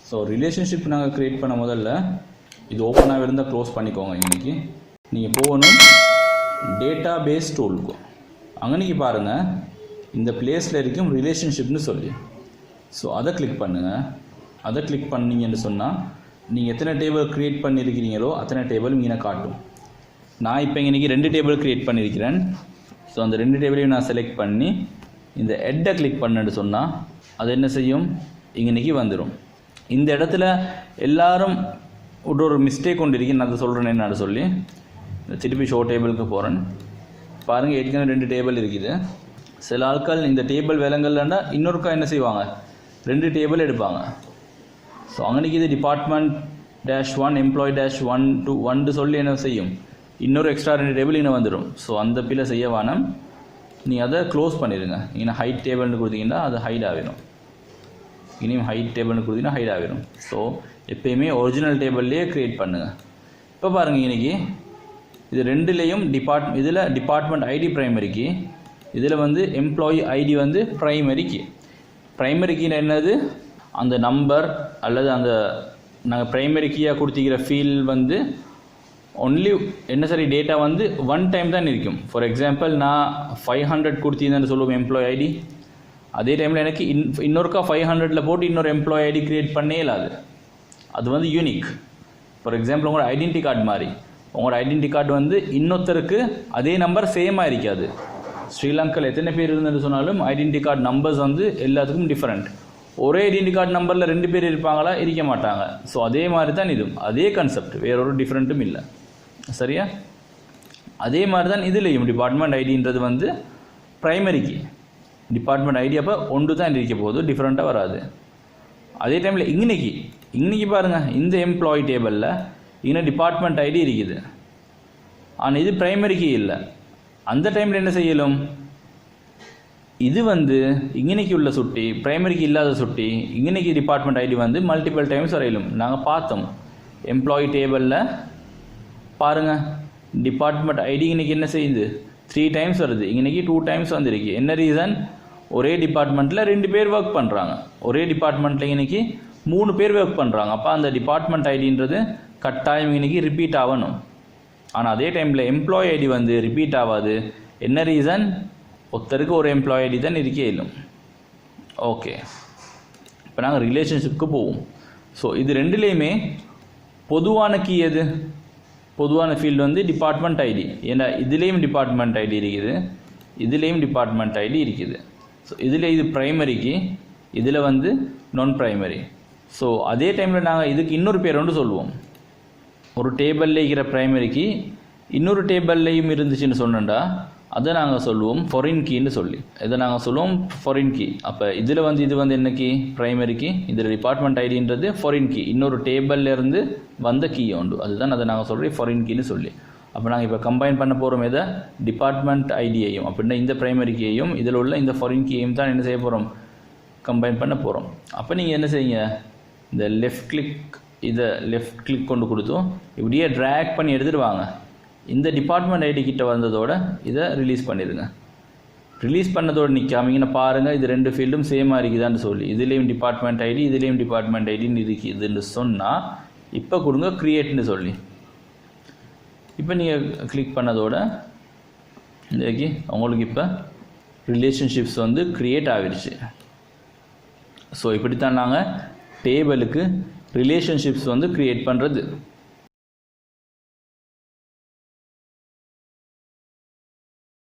So relationship நாங்கள் create பண்ண முதல்ல இது ஓப்பனாக இருந்தால் க்ளோஸ் பண்ணிக்கோங்க. இன்றைக்கி நீங்கள் போகணும் டேட்டா பேஸ் டூலுக்கும். அங்கன்னைக்கு பாருங்கள் இந்த பிளேஸில் இருக்கும் ரிலேஷன்ஷிப்னு சொல்லி. ஸோ அதை கிளிக் பண்ணுங்கள். அதை கிளிக் பண்ணிங்கன்னு சொன்னால் நீங்கள் எத்தனை டேபிள் க்ரியேட் பண்ணியிருக்கிறீங்களோ அத்தனை டேபிள் இங்கே காட்டும். நான் இப்போ இன்றைக்கி 2 டேபிள் க்ரியேட் பண்ணியிருக்கிறேன். ஸோ அந்த 2 டேபிளையும் நான் செலக்ட் பண்ணி இந்த ஹெட்டை கிளிக் பண்ணுன்னு சொன்னால் அது என்ன செய்யும், இன்றைக்கி வந்துடும். இந்த இடத்துல எல்லாரும் ஒரு மிஸ்டேக் கொண்டு இருக்கேன். நான் அதை சொல்கிறேன் என்னன்னு சொல்லி திருப்பி ஷோ டேபிளுக்கு போகிறேன். பாருங்கள் ஏற்கனவே 2 டேபிள் இருக்குது. சில ஆட்கள் இந்த டேபிள் விலங்கல்னா இன்னொருக்கா என்ன செய்வாங்க, 2 டேபிள் எடுப்பாங்க. ஸோ அங்கனைக்கு இது department-1 employee-1 to 1 சொல்லி என்ன செய்யும், இன்னொரு எக்ஸ்ட்ரா 2 டேபிள் இங்கே வந்துடும். ஸோ அந்த பிள்ளை செய்ய வேணாம், நீங்கள் அதை க்ளோஸ் பண்ணிடுங்க. இங்கே ஹைட் டேபிள்னு கொடுத்தீங்கன்னா அது ஹைட் ஆகிடும். இனியும் ஹைட் டேபிள்னு கொடுத்தீங்கன்னா ஹைட் ஆகிடும். ஸோ எப்பயுமே ஒரிஜினல் டேபிள்லேயே க்ரியேட் பண்ணுங்கள். இப்போ பாருங்கள் இன்றைக்கி இது 2லேயும் இதில் டிபார்ட்மெண்ட் ஐடி ப்ரைமரிக்கு, இதில் வந்து எம்ப்ளாயி ஐடி வந்து ப்ரைமரிக்கு. ப்ரைமரிக்கின்னு என்னது, அந்த நம்பர் அல்லது அந்த நாங்கள் ப்ரைமரி கீயாக கொடுத்திக்கிற ஃபீல்ட் வந்து ஒன்லி என்ன சரி டேட்டா வந்து 1 டைம் தான் இருக்கும். ஃபார் எக்ஸாம்பிள் நான் 500 கொடுத்தீங்கன்னு சொல்லுவோம் எம்ப்ளாயி ஐடி. அதே டைமில் எனக்கு இன்னொருக்கா 500 போட்டு இன்னொரு எம்ப்ளாயி ஐடி க்ரியேட் பண்ணே இல்லாது. அது வந்து யூனிக். ஃபார் எக்ஸாம்பிள் உங்களோட ஐடென்டி கார்டு மாதிரி, உங்களோட ஐடென்டி கார்டு வந்து இன்னொருத்தருக்கு அதே நம்பர் சேமாக இருக்காது. ஸ்ரீலங்காவில் எத்தனை பேர் இருந்துன்னு சொன்னாலும் ஐடென்டி கார்டு நம்பர்ஸ் வந்து எல்லாத்துக்கும் டிஃப்ரெண்ட். ஒரே ஐடென்டி கார்டு நம்பரில் 2 பேர் இருப்பாங்களா, இருக்க மாட்டாங்க. ஸோ அதே மாதிரி தான் இதுவும், அதே கான்செப்ட், வேற ஒரு டிஃப்ரெண்ட்டும் இல்லை. சரியா? அதே மாதிரி தான் இதுலேயும் டிபார்ட்மெண்ட் ஐடின்றது வந்து ப்ரைமரிக்கு டிபார்ட்மெண்ட் ஐடி அப்போ ஒன்று தான் இருக்க போகுது, டிஃப்ரெண்ட்டாக வராது. அதே டைமில் இன்னைக்கு பாருங்கள் இந்த எம்ப்ளாயி டேபிளில் இன்னும் டிபார்ட்மெண்ட் ஐடி இருக்குது, ஆனால் இது ப்ரைமரிக்கு இல்லை. அந்த டைமில் என்ன செய்யலும், இது வந்து இங்கனைக்கு உள்ள சுட்டி ப்ரைமரிக்கு இல்லாத சுட்டி இங்கனைக்கு டிபார்ட்மெண்ட் ஐடி வந்து மல்டிபிள் டைம்ஸ் வரையிலும். நாங்கள் பார்த்தோம் எம்ப்ளாயி டேபிளில் பாருங்கள் டிபார்ட்மெண்ட் ஐடி இன்றைக்கி என்ன செய்யுது, 3 டைம்ஸ் வருது, இன்றைக்கி 2 டைம்ஸ் வந்துருக்கு. என்ன ரீசன், ஒரே டிபார்ட்மெண்ட்டில் 2 பேர் ஒர்க் பண்ணுறாங்க, ஒரே டிபார்ட்மெண்ட்டில் இன்றைக்கி 3 பேர் ஒர்க் பண்ணுறாங்க. அப்போ அந்த டிபார்ட்மெண்ட் ஐடின்றது கட்டாயம் இன்றைக்கி ரிப்பீட் ஆகணும். ஆனால் அதே டைமில் எம்ப்ளாயி ஐடி வந்து ரிப்பீட் ஆகாது. என்ன ரீசன், ஒருத்தருக்கு ஒரு எம்ப்ளாயி ஐடி தான் இருக்கே இல்லை. ஓகே, இப்போ நாங்கள் ரிலேஷன்ஷிப்க்கு போவோம். ஸோ இது 2லேயுமே பொதுவான கீ எது, பொதுவான ஃபீல்டு வந்து டிபார்ட்மெண்ட் ஐடி. ஏன்னா இதுலேயும் டிபார்ட்மெண்ட் ஐடி இருக்குது, இதுலேயும் டிபார்ட்மெண்ட் ஐடி இருக்குது. ஸோ இதில் இது ப்ரைமரிக்கு, இதில் வந்து நான் ப்ரைமரி. ஸோ அதே டைமில் நாங்கள் இதுக்கு இன்னொரு பேர் ஒன்று சொல்லுவோம். ஒரு டேபிளில் இருக்கிற ப்ரைமரிக்கு இன்னொரு டேபிள்லையும் இருந்துச்சுன்னு சொன்னோண்டா அதை நாங்கள் சொல்லுவோம் ஃபாரின் கீன்னு சொல்லி. இதை நாங்கள் சொல்லுவோம் ஃபாரின் கீ. அப்போ இதில் வந்து இது வந்து என்ன கீ, ப்ரைமரி கீ. இதில் டிபார்ட்மெண்ட் ஐடின்றது ஃபாரின் கீ, இன்னொரு டேபிள்லேருந்து வந்த கீ உண்டு, அதுதான் அதை நாங்கள் சொல்கிறோம் ஃபாரின் கீன்னு சொல்லி. அப்போ நாங்கள் இப்போ கம்பைன் பண்ண போகிறோம் எதை, டிபார்ட்மெண்ட் ஐடியையும் அப்படின்னா இந்த ப்ரைமரி கீயையும் இதில் உள்ள இந்த ஃபாரின் கீயையும் தான் என்ன செய்ய போகிறோம், கம்பைன் பண்ண போகிறோம். அப்போ நீங்கள் என்ன செய்யுங்க, இந்த லெஃப்ட் கிளிக் கொண்டு கொடுத்தோம் இப்படியே ட்ராக் பண்ணி எடுத்துகிட்டு வாங்க. இந்த டிபார்ட்மெண்ட் ஐடி கிட்ட வந்ததோட இதை ரிலீஸ் பண்ணிடுங்க. ரிலீஸ் பண்ணதோடு நிற்காமீங்கன்னு பாருங்கள் இது 2 ஃபீல்டும் சேமாக இருக்குதான்னு சொல்லி. இதுலேயும் டிபார்ட்மெண்ட் ஐடி இதுலேயும் டிபார்ட்மெண்ட் ஐடின்னு இருக்குதுன்னு சொன்னால் இப்போ கொடுங்க க்ரியேட்னு சொல்லி. இப்போ நீங்கள் கிளிக் பண்ணதோட இன்றைக்கி உங்களுக்கு இப்போ ரிலேஷன்ஷிப்ஸ் வந்து க்ரியேட் ஆகிடுச்சு. ஸோ இப்படித்தான் நாங்கள் டேபிளுக்கு ரிலேஷன்ஷிப்ஸ் வந்து க்ரியேட் பண்ணுறது.